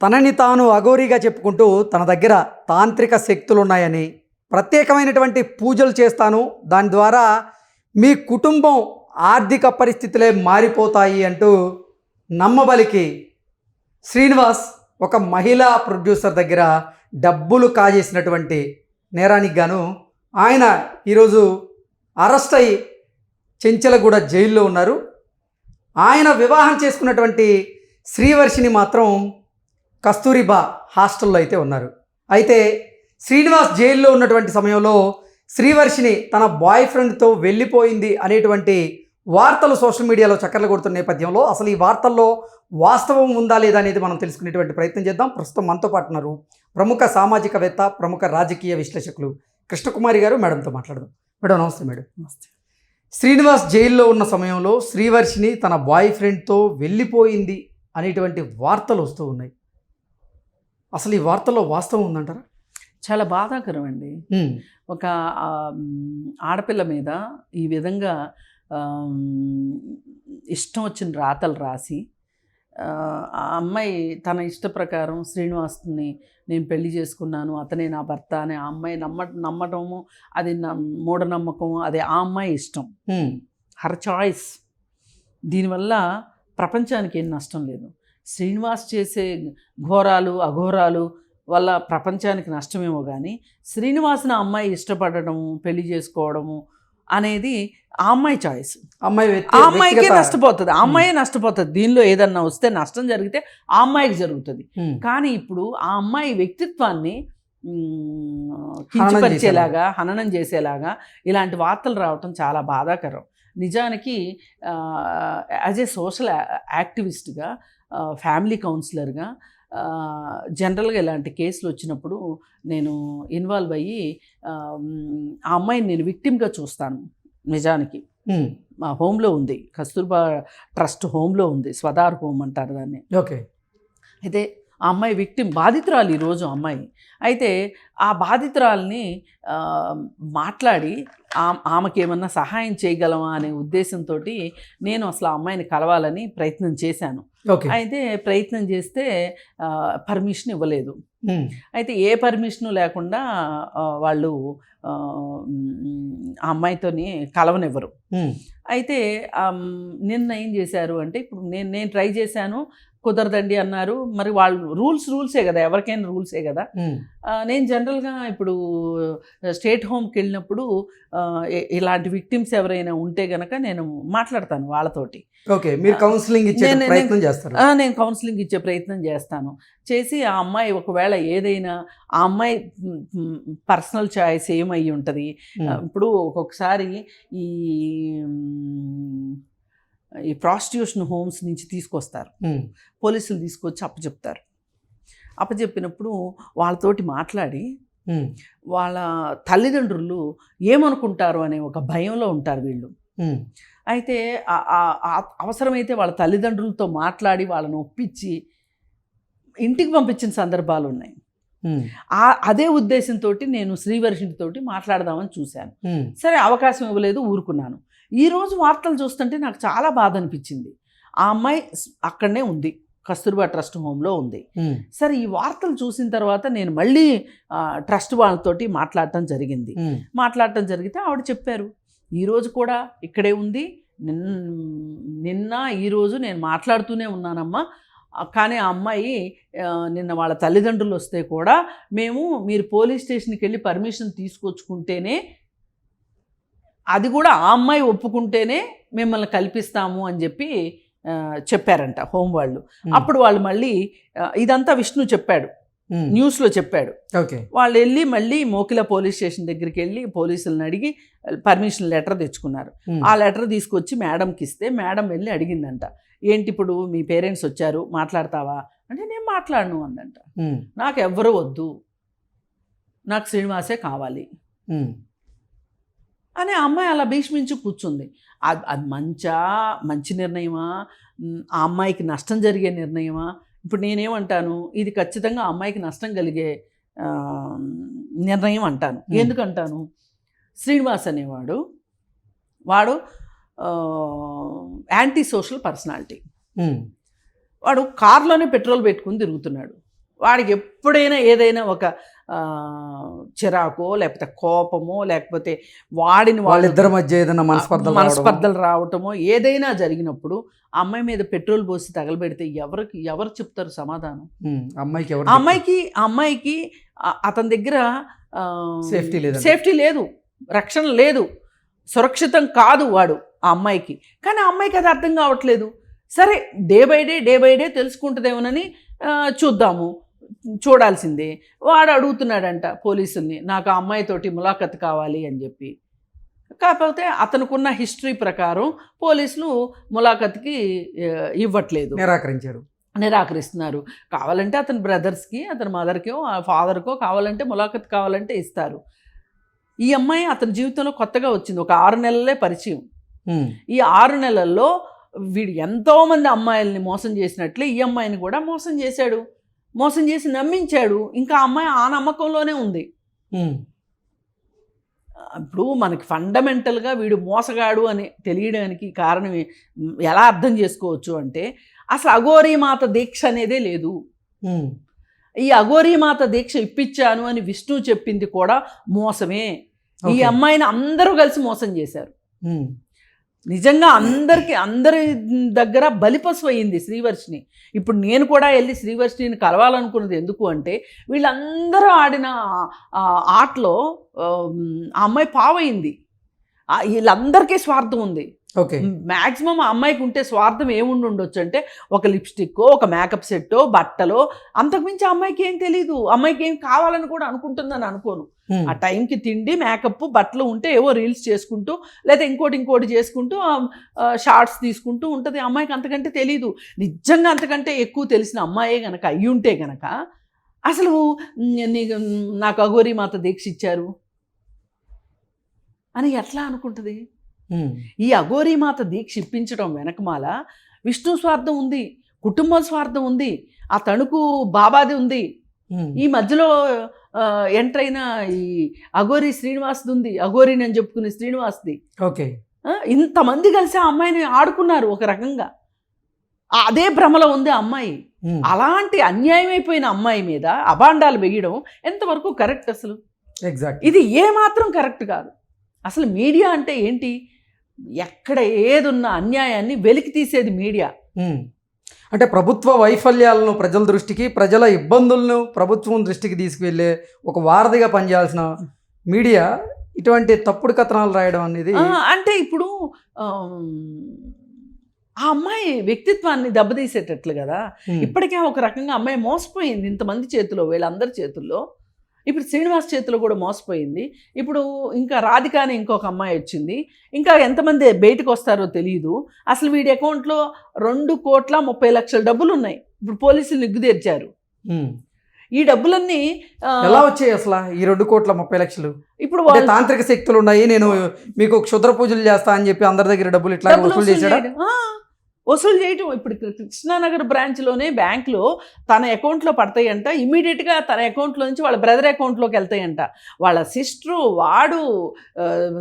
తనని తాను అఘోరీగా చెప్పుకుంటూ తన దగ్గర తాంత్రిక శక్తులు ఉన్నాయని, ప్రత్యేకమైనటువంటి పూజలు చేస్తాను, దాని ద్వారా మీ కుటుంబం ఆర్థిక పరిస్థితులే మారిపోతాయి అంటూ నమ్మబలికి శ్రీనివాస్ ఒక మహిళా ప్రొడ్యూసర్ దగ్గర డబ్బులు కాజేసినటువంటి నేరానికి గాను ఆయన ఈరోజు అరెస్ట్ అయ్యి చెంచలగూడ జైల్లో ఉన్నారు. ఆయన వివాహం చేసుకున్నటువంటి శ్రీవర్షిని మాత్రం కస్తూరిబా హాస్టల్లో అయితే ఉన్నారు. అయితే శ్రీనివాస్ జైల్లో ఉన్నటువంటి సమయంలో శ్రీవర్షిని తన బాయ్ ఫ్రెండ్తో వెళ్ళిపోయింది అనేటువంటి వార్తలు సోషల్ మీడియాలో చక్కర్లు కొడుతున్న నేపథ్యంలో అసలు ఈ వార్తల్లో వాస్తవం ఉందా లేదా అనేది మనం తెలుసుకునేటువంటి ప్రయత్నం చేద్దాం. ప్రస్తుతం మనతో పాటు ఉన్నారు ప్రముఖ సామాజికవేత్త, ప్రముఖ రాజకీయ విశ్లేషకులు కృష్ణకుమారి గారు. మేడంతో మాట్లాడదాం. మేడం నమస్తే. మేడం నమస్తే. శ్రీనివాస్ జైల్లో ఉన్న సమయంలో శ్రీవర్షిని తన బాయ్ ఫ్రెండ్తో వెళ్ళిపోయింది అనేటువంటి వార్తలు వస్తూ ఉన్నాయి. అసలు ఈ వార్తల్లో వాస్తవం ఉందంటారా? చాలా బాధాకరం అండి. ఒక ఆడపిల్ల మీద ఈ విధంగా ఇష్టం వచ్చిన రాతలు రాసి ఆ అమ్మాయి తన ఇష్ట ప్రకారం శ్రీనివాస్ని నేను పెళ్లి చేసుకున్నాను, అతనే నా భర్త అని ఆ అమ్మాయి నమ్మటము, అది మూఢనమ్మకము, అది ఆ అమ్మాయి ఇష్టం, హర్ చాయిస్. దీనివల్ల ప్రపంచానికి ఏం నష్టం లేదు. శ్రీనివాస్ చేసే ఘోరాలు అఘోరాలు వల్ల ప్రపంచానికి నష్టమేమో కానీ శ్రీనివాస్ని ఆ అమ్మాయి ఇష్టపడటము, పెళ్లి చేసుకోవడము అనేది ఆ అమ్మాయి చాయిస్. ఆ అమ్మాయికే నష్టపోతుంది, ఆ అమ్మాయి నష్టపోతుంది. దీనిలో ఏదన్నా వస్తే నష్టం జరిగితే ఆ అమ్మాయికి జరుగుతుంది. కానీ ఇప్పుడు ఆ అమ్మాయి వ్యక్తిత్వాన్ని కించపరిచేలాగా, హననం చేసేలాగా ఇలాంటి వార్తలు రావటం చాలా బాధాకరం. నిజానికి యాజ్ ఏ సోషల్ యాక్టివిస్ట్గా, ఫ్యామిలీ కౌన్సిలర్గా జనరల్గా ఇలాంటి కేసులు వచ్చినప్పుడు నేను ఇన్వాల్వ్ అయ్యి ఆ అమ్మాయిని నేను విక్టిమ్గా చూస్తాను. నిజానికి మా హోమ్లో ఉంది, కస్తూర్బా ట్రస్ట్ హోమ్లో ఉంది, స్వదార్ హోమ్ అంటారు దాన్ని. ఓకే. అయితే ఆ అమ్మాయి విక్టిమ్, బాధితురాలు ఈరోజు అమ్మాయి. అయితే ఆ బాధితురాల్ని మాట్లాడి ఆమెకి ఏమన్నా సహాయం చేయగలమా అనే ఉద్దేశంతో నేను అసలు ఆ అమ్మాయిని కలవాలని ప్రయత్నం చేశాను. అయితే ప్రయత్నం చేస్తే పర్మిషన్ ఇవ్వలేదు. అయితే ఏ పర్మిషను లేకుండా వాళ్ళు ఆ అమ్మాయితోని కలవనివ్వరు. అయితే నిన్న ఏం చేశారు అంటే, ఇప్పుడు నేను ట్రై చేశాను, కుదరదండి అన్నారు. మరి వాళ్ళు రూల్సే కదా, ఎవరికైనా రూల్సే కదా. నేను జనరల్గా ఇప్పుడు స్టేట్ హోమ్కి వెళ్ళినప్పుడు ఇలాంటి విక్టిమ్స్ ఎవరైనా ఉంటే గనక నేను మాట్లాడతాను వాళ్ళతోటి. ఓకే, మీరు కౌన్సిలింగ్ ఇచ్చే ప్రయత్నం చేస్తారు? నేను కౌన్సిలింగ్ ఇచ్చే ప్రయత్నం చేస్తాను. చేసి ఆ అమ్మాయి ఒకవేళ ఏదైనా ఆ అమ్మాయి పర్సనల్ చాయిస్ ఏమై ఉంటుంది. ఇప్పుడు ఒక్కొక్కసారి ఈ ప్రాస్టిట్యూషన్ హోమ్స్ నుంచి తీసుకొస్తారు, పోలీసులు తీసుకొచ్చి అప్పచెప్తారు. అప్పచెప్పినప్పుడు వాళ్ళతోటి మాట్లాడి వాళ్ళ తల్లిదండ్రులు ఏమనుకుంటారు అనే ఒక భయంలో ఉంటారు వీళ్ళు. అయితే అవసరమైతే వాళ్ళ తల్లిదండ్రులతో మాట్లాడి వాళ్ళని ఒప్పించి ఇంటికి పంపించిన సందర్భాలు ఉన్నాయి. అదే ఉద్దేశంతో నేను శ్రీవర్షినితోటి మాట్లాడదామని చూశాను. సరే, అవకాశం ఇవ్వలేదు, ఊరుకున్నాను. ఈరోజు వార్తలు చూస్తుంటే నాకు చాలా బాధ అనిపించింది. ఆ అమ్మాయి అక్కడనే ఉంది, కస్తూర్బా ట్రస్ట్ హోమ్లో ఉంది. సరే, ఈ వార్తలు చూసిన తర్వాత నేను మళ్ళీ ట్రస్ట్ వాళ్ళతోటి మాట్లాడటం జరిగితే ఆవిడ చెప్పారు, ఈరోజు కూడా ఇక్కడే ఉంది, నిన్న ఈరోజు నేను మాట్లాడుతూనే ఉన్నానమ్మా. కానీ ఆ అమ్మాయి నిన్న వాళ్ళ తల్లిదండ్రులు వస్తే కూడా మీరు పోలీస్ స్టేషన్కి వెళ్ళి పర్మిషన్ తీసుకొచ్చుకుంటేనే, అది కూడా ఆ అమ్మాయి ఒప్పుకుంటేనే మిమ్మల్ని కల్పిస్తాము అని చెప్పారంట హోమ్ వాళ్ళు. అప్పుడు వాళ్ళు మళ్ళీ ఇదంతా విష్ణు చెప్పాడు, న్యూస్లో చెప్పాడు. వాళ్ళు వెళ్ళి మళ్ళీ మోకిల పోలీస్ స్టేషన్ దగ్గరికి వెళ్ళి పోలీసులను అడిగి పర్మిషన్ లెటర్ తెచ్చుకున్నారు. ఆ లెటర్ తీసుకొచ్చి మేడంకి ఇస్తే మేడం వెళ్ళి అడిగిందంట, ఏంటి ఇప్పుడు మీ పేరెంట్స్ వచ్చారు, మాట్లాడతావా అంటే, నేను మాట్లాడను అందంట. నాకు ఎవ్వరూ వద్దు, నాకు శ్రీనివాసే కావాలి అని ఆ అమ్మాయి అలా భీష్మించి కూర్చుంది. అది మంచి నిర్ణయమా, ఆ అమ్మాయికి నష్టం జరిగే నిర్ణయమా? ఇప్పుడు నేనేమంటాను, ఇది ఖచ్చితంగా ఆ అమ్మాయికి నష్టం కలిగే నిర్ణయం అంటాను. ఎందుకంటాను, శ్రీనివాస్ అనేవాడు యాంటీ సోషల్ పర్సనాలిటీ. వాడు కార్లోనే పెట్రోల్ పెట్టుకుని తిరుగుతున్నాడు. వాడికి ఎప్పుడైనా ఏదైనా ఒక చిరాకో లేకపోతే కోపమో లేకపోతే వాళ్ళిద్దరి మధ్య ఏదైనా మనస్పర్ధలు రావటమో ఏదైనా జరిగినప్పుడు ఆ అమ్మాయి మీద పెట్రోల్ పోసి తగలబెడితే ఎవరు చెప్తారు సమాధానం? అమ్మాయికి అతని దగ్గర సేఫ్టీ లేదు, రక్షణ లేదు, సురక్షితం కాదు వాడు ఆ అమ్మాయికి. కానీ ఆ అమ్మాయికి అది అర్థం కావట్లేదు. సరే డే బై డే తెలుసుకుంటుందేమోనని చూడాల్సిందే. వాడు అడుగుతున్నాడంట పోలీసుల్ని, నాకు ఆ అమ్మాయితోటి ములాఖత్ కావాలి అని చెప్పి. కాకపోతే అతనుకున్న హిస్టరీ ప్రకారం పోలీసులు ములాఖత్కి ఇవ్వట్లేదు, నిరాకరిస్తున్నారు. కావాలంటే అతని బ్రదర్స్కి, అతని మదర్కో ఫాదర్కో కావాలంటే ములాఖత్ కావాలంటే ఇస్తారు. ఈ అమ్మాయి అతని జీవితంలో కొత్తగా వచ్చింది, ఒక 6 నెలలే పరిచయం. ఈ 6 నెలల్లో వీడు ఎంతోమంది అమ్మాయిల్ని మోసం చేసినట్లే ఈ అమ్మాయిని కూడా మోసం చేసి నమ్మించాడు. ఇంకా అమ్మాయి ఆ నమ్మకంలోనే ఉంది. ఇప్పుడు మనకి ఫండమెంటల్గా వీడు మోసగాడు అని తెలియడానికి కారణం ఎలా అర్థం చేసుకోవచ్చు అంటే, అసలు అఘోరీమాత దీక్ష అనేదే లేదు. ఈ అఘోరీమాత దీక్ష ఇప్పించాను అని విష్ణు చెప్పింది కూడా మోసమే. ఈ అమ్మాయిని అందరూ కలిసి మోసం చేశారు. నిజంగా అందరి దగ్గర బలిపశువు అయింది శ్రీవర్షిని. ఇప్పుడు నేను కూడా వెళ్ళి శ్రీవర్షిని కలవాలనుకున్నది ఎందుకు అంటే, వీళ్ళందరూ ఆడిన ఆటలో ఆ అమ్మాయి పావైంది. వీళ్ళందరికీ స్వార్థం ఉంది. మ్యాక్సిమం ఆ అమ్మాయికి ఉంటే స్వార్థం ఏముండి ఉండొచ్చు అంటే, ఒక లిప్స్టిక్, ఒక మేకప్ సెట్టో, బట్టలో, అంతకుమించి అమ్మాయికి ఏం తెలీదు. అమ్మాయికి ఏం కావాలని కూడా అనుకుంటుందని అనుకోను. ఆ టైంకి తిండి, మేకప్, బట్టలు ఉంటే ఏవో రీల్స్ చేసుకుంటూ లేదా ఇంకోటి చేసుకుంటూ షార్ట్స్ తీసుకుంటూ ఉంటుంది. అమ్మాయికి అంతకంటే తెలీదు. నిజంగా అంతకంటే ఎక్కువ తెలిసిన అమ్మాయే గనక అయ్యుంటే గనక అసలు నాకు అఘోరీమాత దీక్ష ఇచ్చారు అని ఎట్లా అనుకుంటుంది? ఈ అఘోరీమాత దీక్ష ఇప్పించడం వెనకమాల విష్ణు స్వార్థం ఉంది, కుటుంబం స్వార్థం ఉంది, ఆ తణుకు బాబాది ఉంది, ఈ మధ్యలో ఎంటర్ అయిన ఈ అఘోరి శ్రీనివాస్ది ఉంది, అఘోరిని అని చెప్పుకునే శ్రీనివాస్ది. ఇంతమంది కలిసి ఆ అమ్మాయిని ఆడుకున్నారు ఒక రకంగా. అదే భ్రమలో ఉంది ఆ అమ్మాయి. అలాంటి అన్యాయమైపోయిన అమ్మాయి మీద అభాండాలు వేయడం ఎంతవరకు కరెక్ట్? అసలు ఇది ఏమాత్రం కరెక్ట్ కాదు. అసలు మీడియా అంటే ఏంటి? ఎక్కడ ఏదున్న అన్యాయాన్ని వెలికి తీసేది మీడియా. అంటే ప్రభుత్వ వైఫల్యాలను ప్రజల దృష్టికి, ప్రజల ఇబ్బందులను ప్రభుత్వం దృష్టికి తీసుకువెళ్ళే ఒక వారధిగా పనిచేయాల్సిన మీడియా ఇటువంటి తప్పుడు కథనాలు రాయడం అనేది, అంటే ఇప్పుడు ఆ అమ్మాయి వ్యక్తిత్వాన్ని దెబ్బతీసేటట్లు కదా. ఇప్పటికే ఒక రకంగా అమ్మాయి మోసపోయింది ఇంతమంది చేతిలో, వీళ్ళందరి చేతుల్లో. ఇప్పుడు శ్రీనివాస్ చేతిలో కూడా మోసపోయింది. ఇప్పుడు ఇంకా రాధిక అని ఇంకొక అమ్మాయి వచ్చింది. ఇంకా ఎంతమంది బయటకు వస్తారో తెలియదు. అసలు వీడి అకౌంట్లో 2,30,00,000 డబ్బులు ఉన్నాయి. ఇప్పుడు పోలీసులు నిగ్గు తెరిచారు. ఈ డబ్బులన్నీ ఎలా వచ్చాయి అసలు? ఈ 2,30,00,000 ఇప్పుడు తాంత్రిక శక్తులు ఉన్నాయి, నేను మీకు క్షుద్ర పూజలు చేస్తా అని చెప్పి అందరి దగ్గర డబ్బులు ఇట్లా వసూలు చేయటం. ఇప్పుడు కృష్ణానగర్ బ్రాంచ్లోనే బ్యాంక్లో తన అకౌంట్లో పడతాయంట. ఇమీడియట్గా తన అకౌంట్లో నుంచి వాళ్ళ బ్రదర్ అకౌంట్లోకి వెళ్తాయంట. వాళ్ళ సిస్టరు, వాడు,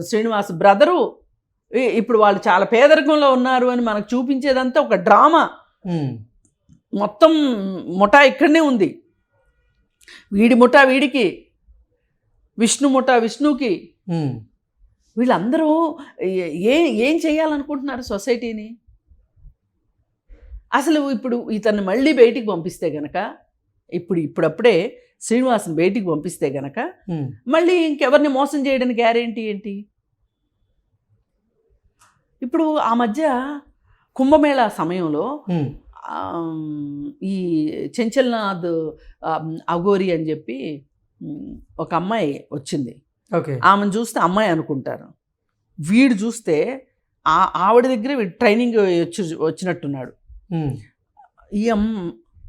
శ్రీనివాస్ బ్రదరు. ఇప్పుడు వాళ్ళు చాలా పేదరికంలో ఉన్నారు అని మనకు చూపించేదంతా ఒక డ్రామా. మొత్తం ముఠా ఇక్కడనే ఉంది. వీడి ముఠా వీడికి, విష్ణు ముఠా విష్ణుకి. వీళ్ళందరూ ఏం చేయాలనుకుంటున్నారు సొసైటీని? అసలు ఇప్పుడు ఇతన్ని మళ్ళీ బయటికి పంపిస్తే గనక, ఇప్పుడప్పుడే శ్రీనివాస్ని బయటికి పంపిస్తే గనక మళ్ళీ ఇంకెవరిని మోసం చేయడానికి గ్యారెంటీ ఏంటి? ఇప్పుడు ఆ మధ్య కుంభమేళా సమయంలో ఈ చెంచల్నాథ్ అఘోరి అని చెప్పి ఒక అమ్మాయి వచ్చింది. ఆమెను చూస్తే అమ్మాయి అనుకుంటారు, వీడు చూస్తే ఆవిడ దగ్గర వీడు ట్రైనింగ్ వచ్చినట్టున్నాడు.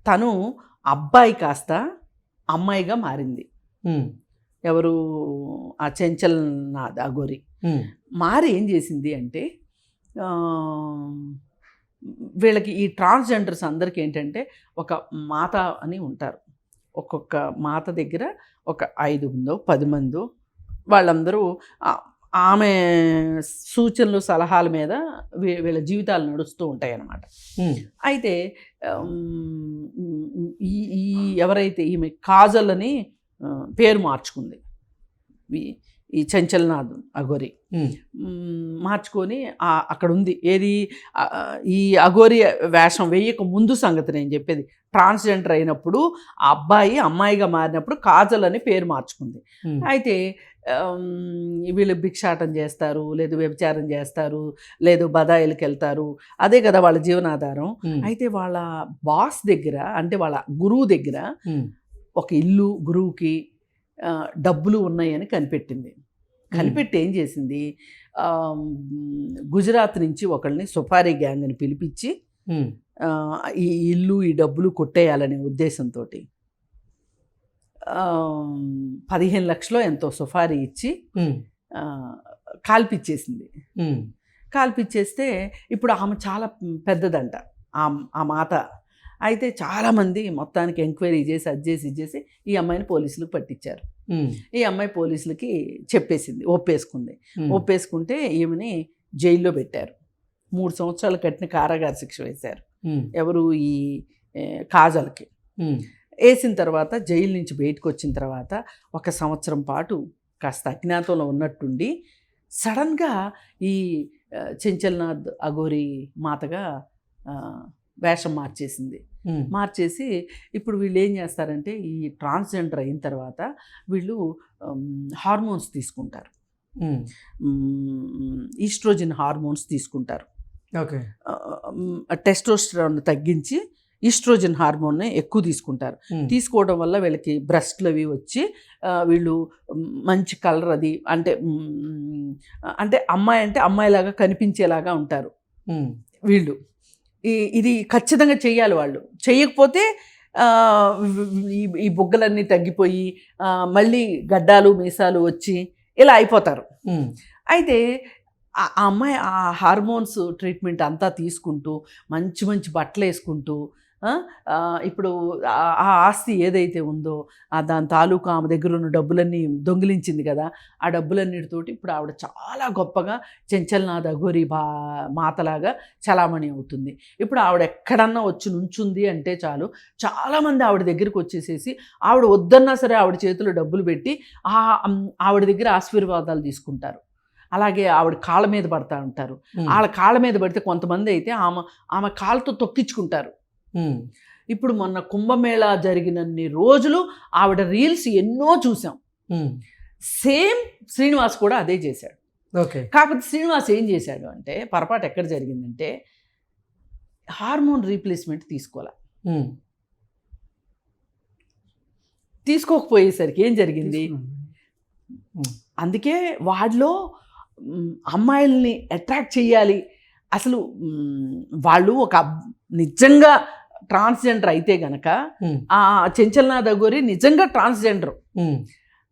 తను అబ్బాయి కాస్త అమ్మాయిగా మారింది. ఎవరు? ఆ చెంచల్నాథ్ అఘోరి మారి ఏం చేసింది అంటే, వీళ్ళకి ఈ ట్రాన్స్జెండర్స్ అందరికీ ఏంటంటే ఒక మాత అని ఉంటారు. ఒక్కొక్క మాత దగ్గర ఒక 5 మందో 10 మందో వాళ్ళందరూ ఆమె సూచనలు సలహాల మీద వీళ్ళ జీవితాలు నడుస్తూ ఉంటాయి అన్నమాట. అయితే ఈ ఎవరైతే ఈమె కాజల్ అని పేరు మార్చుకుంది, ఈ చంచల్నాథ్ అఘోరి మార్చుకొని అక్కడ ఉంది. ఏది ఈ అఘోరి వేషం వేయక ముందు సంగతి నేను చెప్పేది. ట్రాన్స్జెండర్ అయినప్పుడు ఆ అబ్బాయి అమ్మాయిగా మారినప్పుడు కాజల్ అని పేరు మార్చుకుంది. అయితే వీళ్ళు భిక్షాటం చేస్తారు, లేదు వ్యభిచారం చేస్తారు, లేదు బదాయిలకు వెళ్తారు, అదే కదా వాళ్ళ జీవనాధారం. అయితే వాళ్ళ బాస్ దగ్గర, అంటే వాళ్ళ గురువు దగ్గర ఒక ఇల్లు, గురువుకి డబ్బులు ఉన్నాయని కనిపెట్టింది. కనిపెట్టి ఏం చేసింది, గుజరాత్ నుంచి ఒకళ్ళని సుపారీ గ్యాంగ్ని పిలిపించి ఈ ఇల్లు ఈ డబ్బులు కొట్టేయాలనే ఉద్దేశంతో 15 లక్షలు ఎంతో సుపారీ ఇచ్చి కాల్పిచ్చేసింది. కాల్పిచ్చేస్తే ఇప్పుడు ఆమె చాలా పెద్దదంట ఆ మాత. అయితే చాలామంది మొత్తానికి ఎంక్వైరీ చేసి ఇది చేసి ఈ అమ్మాయిని పోలీసులకు పట్టించారు. ఈ అమ్మాయి పోలీసులకి చెప్పేసింది, ఒప్పేసుకుంటే ఈమెని జైల్లో పెట్టారు. 3 సంవత్సరాలు కట్టిన కారాగార శిక్ష వేశారు. ఎవరు, ఈ కాజల్కి వేసిన తర్వాత జైలు నుంచి బయటకు వచ్చిన తర్వాత 1 సంవత్సరం పాటు కాస్త అజ్ఞాతంలో ఉన్నట్టుండి సడన్గా ఈ చంచల్నాథ్ అఘోరి మాతగా వేషం మార్చేసి ఇప్పుడు వీళ్ళు ఏం చేస్తారంటే, ఈ ట్రాన్స్జెండర్ అయిన తర్వాత వీళ్ళు హార్మోన్స్ తీసుకుంటారు, ఈస్ట్రోజన్ హార్మోన్స్ తీసుకుంటారు. ఓకే. టెస్టోస్టెరాన్ తగ్గించి ఈస్ట్రోజన్ హార్మోన్ని ఎక్కువ తీసుకుంటారు. తీసుకోవడం వల్ల వీళ్ళకి బ్రెస్ట్లు అవి వచ్చి వీళ్ళు మంచి కలర్, అది అంటే అమ్మాయిలాగా కనిపించేలాగా ఉంటారు వీళ్ళు. ఇది ఖచ్చితంగా చెయ్యాలి. వాళ్ళు చెయ్యకపోతే ఈ బుగ్గలన్నీ తగ్గిపోయి మళ్ళీ గడ్డాలు మీసాలు వచ్చి ఇలా అయిపోతారు. అయితే ఆ అమ్మాయి ఆ హార్మోన్స్ ట్రీట్మెంట్ అంతా తీసుకుంటూ మంచి బట్టలు వేసుకుంటూ, ఇప్పుడు ఆ ఆస్తి ఏదైతే ఉందో దాని తాలూకా ఆమె దగ్గర ఉన్న డబ్బులన్నీ దొంగిలించింది కదా, ఆ డబ్బులన్నిటితోటి ఇప్పుడు ఆవిడ చాలా గొప్పగా చంచల్నాథ్ అఘోరి మాతలాగా చలామణి అవుతుంది. ఇప్పుడు ఆవిడ ఎక్కడన్నా వచ్చి నుంచుంది అంటే చాలు, చాలామంది ఆవిడ దగ్గరికి వచ్చేసేసి ఆవిడ వద్దన్నా సరే ఆవిడ చేతిలో డబ్బులు పెట్టి ఆవిడ దగ్గర ఆశీర్వాదాలు తీసుకుంటారు. అలాగే ఆవిడ కాళ్ళ మీద పడతా ఉంటారు. వాళ్ళ కాళ్ళ మీద పడితే కొంతమంది అయితే ఆమె కాళ్ళతో తొక్కించుకుంటారు. ఇప్పుడు మొన్న కుంభమేళా జరిగినన్ని రోజులు ఆవిడ రీల్స్ ఎన్నో చూసాం. సేమ్ శ్రీనివాస్ కూడా అదే చేశాడు. ఓకే. కాకపోతే శ్రీనివాస్ ఏం చేశాడు అంటే, పొరపాటు ఎక్కడ జరిగిందంటే, హార్మోన్ రీప్లేస్మెంట్ తీసుకోకపోయేసరికి ఏం జరిగింది, అందుకే వాడిలో అమ్మాయిల్ని అట్రాక్ట్ చేయాలి. అసలు వాళ్ళు నిజంగా ట్రాన్స్జెండర్ అయితే గనక, ఆ చంచల్నాథ్ అఘోరి నిజంగా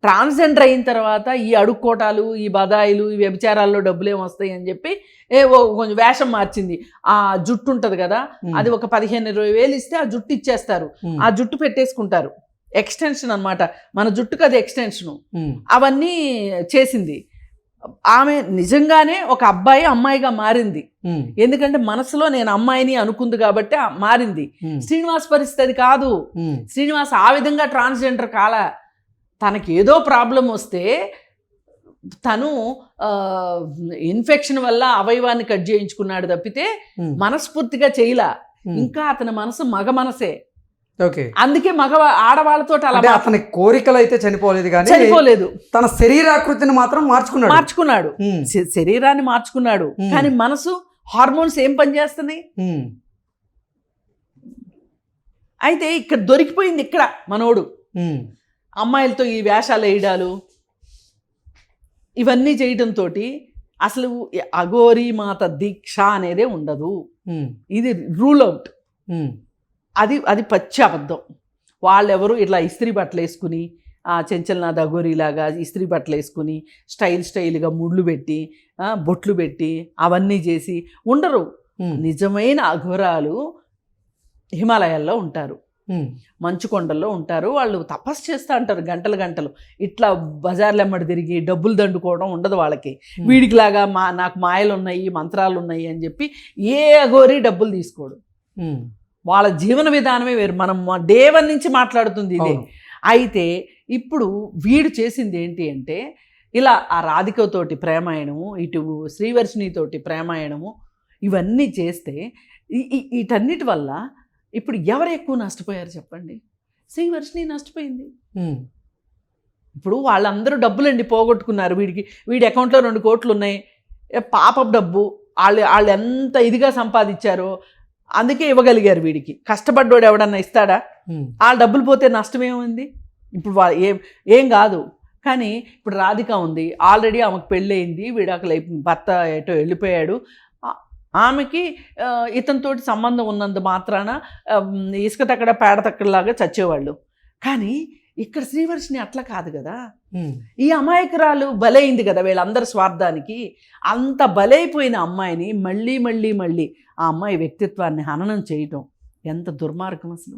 ట్రాన్స్జెండర్ అయిన తర్వాత ఈ అడుక్కోటాలు, ఈ బదాయిలు, ఈ వ్యభిచారాల్లో డబ్బులేం వస్తాయి అని చెప్పి కొంచెం వేషం మార్చింది. ఆ జుట్టు ఉంటుంది కదా, అది ఒక 15-20 వేలు ఇస్తే ఆ జుట్టు ఇచ్చేస్తారు. ఆ జుట్టు పెట్టేసుకుంటారు. ఎక్స్టెన్షన్ అన్నమాట, మన జుట్టుకు అది ఎక్స్టెన్షను. అవన్నీ చేసింది. ఆమె నిజంగానే ఒక అమ్మాయిగా మారింది. ఎందుకంటే మనసులో నేను అమ్మాయిని అనుకుంది కాబట్టి మారింది. శ్రీనివాస్ పరిస్థితి కాదు. శ్రీనివాస్ ఆ విధంగా ట్రాన్స్జెండర్ కాల. తనకి ఏదో ప్రాబ్లం వస్తే తను ఇన్ఫెక్షన్ వల్ల అవయవాన్ని కట్ చేయించుకున్నాడు తప్పితే మనస్ఫూర్తిగా చేయలా. ఇంకా అతని మనసు మగ మనసే. ఓకే. అందుకే ఆడవాళ్ళతో అలా, అతని కోరికలు అయితే చనిపోలేదు, తన శరీరాకృతిని మాత్రం మార్చుకున్నాడు. శరీరాన్ని మార్చుకున్నాడు, కానీ మనసు, హార్మోన్స్ ఏం పనిచేస్తున్నాయి. అయితే ఇక్కడ దొరికిపోయింది. ఇక్కడ మనోడు అమ్మాయిలతో ఈ వేషాలు వేయడాలు ఇవన్నీ చేయడంతో అసలు అఘోరి మాత దీక్ష అనేదే ఉండదు. ఇది రూల్ అవుట్. అది పచ్చి అబద్ధం. వాళ్ళెవరు ఇట్లా ఇస్త్రీ బట్టలు వేసుకుని, చంచల్నాథ్ అఘోరిలాగా ఇస్త్రీ బట్టలు వేసుకుని స్టైల్గా ముళ్ళు పెట్టి బొట్లు పెట్టి అవన్నీ చేసి ఉండరు. నిజమైన అఘోరాలు హిమాలయాల్లో ఉంటారు. మంచుకొండల్లో ఉంటారు. వాళ్ళు తపస్సు చేస్తూ అంటారు గంటలు గంటలు. ఇట్లా బజార్లు ఎమ్మడి తిరిగి డబ్బులు దండుకోవడం ఉండదు వాళ్ళకి. వీడికిలాగా నాకు మాయలు ఉన్నాయి, మంత్రాలు ఉన్నాయి అని చెప్పి ఏ అఘోరి డబ్బులు తీసుకోడు. వాళ్ళ జీవన విధానమే వేరు. మనం డే 1 నుంచి మాట్లాడుతుంది ఇదే. అయితే ఇప్పుడు వీడు చేసింది ఏంటి అంటే, ఇలా ఆ రాధికతోటి ప్రేమాయణము, ఇటు శ్రీవర్షిణితోటి ప్రేమాయణము, ఇవన్నీ చేస్తే వీటన్నిటి వల్ల ఇప్పుడు ఎవరు ఎక్కువ నష్టపోయారు చెప్పండి? శ్రీవర్షిణి నష్టపోయింది. ఇప్పుడు వాళ్ళందరూ డబ్బులండి పోగొట్టుకున్నారు. వీడి అకౌంట్లో 2 కోట్లు ఉన్నాయి, పాపపు డబ్బు. వాళ్ళు ఎంత ఇదిగా సంపాదించారో అందుకే ఇవ్వగలిగారు. వీడికి కష్టపడ్డోడు ఎవడన్నా ఇస్తాడా? వాళ్ళ డబ్బులు పోతే నష్టమేముంది? ఇప్పుడు ఏం కాదు. కానీ ఇప్పుడు రాధిక ఉంది, ఆల్రెడీ ఆమెకు పెళ్ళయింది, విడాకులు భర్త ఎటో వెళ్ళిపోయాడు. ఆమెకి ఇతనితోటి సంబంధం ఉన్నంత మాత్రాన ఇసుక తక్కడ పేడ తక్కడలాగా చచ్చేవాళ్ళు. కానీ ఇక్కడ శ్రీవర్షిణి అట్లా కాదు కదా. ఈ అమాయకురాలు బలైంది కదా వీళ్ళందరి స్వార్థానికి. అంత బలైపోయిన అమ్మాయిని మళ్ళీ మళ్ళీ మళ్ళీ ఆ అమ్మాయి వ్యక్తిత్వాన్ని హననం చేయటం ఎంత దుర్మార్గం అసలు.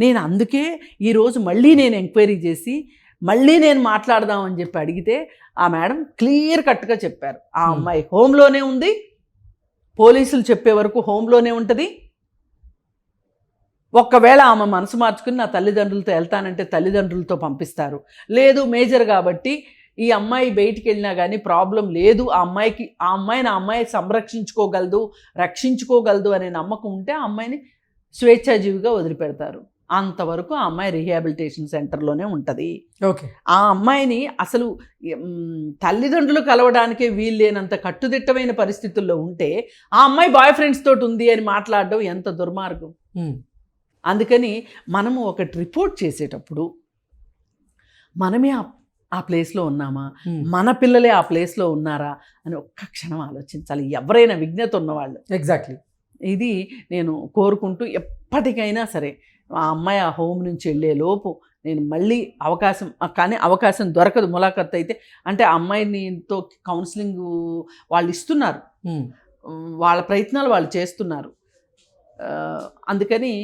నేను అందుకే ఈరోజు మళ్ళీ నేను ఎంక్వైరీ చేసి మళ్ళీ నేను మాట్లాడదామని చెప్పి అడిగితే ఆ మేడం క్లియర్ కట్గా చెప్పారు, ఆ అమ్మాయి హోమ్లోనే ఉంది, పోలీసులు చెప్పే వరకు హోమ్లోనే ఉంటుంది. ఒక్కవేళ ఆమె మనసు మార్చుకుని నా తల్లిదండ్రులతో వెళ్తానంటే తల్లిదండ్రులతో పంపిస్తారు. లేదు మేజర్ కాబట్టి ఈ అమ్మాయి బయటికి వెళ్ళినా కానీ ప్రాబ్లం లేదు, ఆ అమ్మాయి సంరక్షించుకోగలదు, రక్షించుకోగలదు అనే నమ్మకం ఉంటే ఆ అమ్మాయిని స్వేచ్ఛాజీవిగా వదిలిపెడతారు. అంతవరకు ఆ అమ్మాయి రీహాబిలిటేషన్ సెంటర్లోనే ఉంటుంది. ఓకే. ఆ అమ్మాయిని అసలు తల్లిదండ్రులు కలవడానికే వీల్లేనంత కట్టుదిట్టమైన పరిస్థితుల్లో ఉంటే ఆ అమ్మాయి బాయ్ ఫ్రెండ్స్ తోటి ఉంది అని మాట్లాడడం ఎంత దుర్మార్గం. అందుకని మనము ఒకటి రిపోర్ట్ చేసేటప్పుడు మనమే ఆ ప్లేస్లో ఉన్నామా, మన పిల్లలే ఆ ప్లేస్లో ఉన్నారా అని ఒక్క క్షణం ఆలోచించాలి ఎవరైనా విజ్ఞత ఉన్నవాళ్ళు. ఎగ్జాక్ట్లీ. ఇది నేను కోరుకుంటూ ఎప్పటికైనా సరే ఆ అమ్మాయి ఆ హోమ్ నుంచి వెళ్ళే లోపు నేను మళ్ళీ అవకాశం దొరకదు. ములాఖత్ అయితే అంటే ఆ అమ్మాయినితో కౌన్సిలింగ్ వాళ్ళు ఇస్తున్నారు, వాళ్ళ ప్రయత్నాలు వాళ్ళు చేస్తున్నారు. అందుకని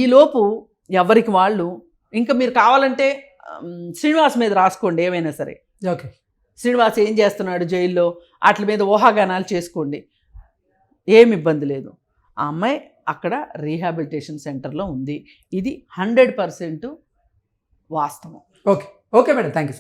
ఈలోపు ఎవరికి వాళ్ళు ఇంకా మీరు కావాలంటే శ్రీనివాస్ మీద రాసుకోండి ఏమైనా సరే. ఓకే. శ్రీనివాస్ ఏం చేస్తున్నాడు జైల్లో వాటి మీద ఊహాగానాలు చేసుకోండి, ఏమి ఇబ్బంది లేదు. ఆ అమ్మాయి అక్కడ రీహాబిలిటేషన్ సెంటర్లో ఉంది. ఇది 100% వాస్తవం. Okay. Okay madam, thank you.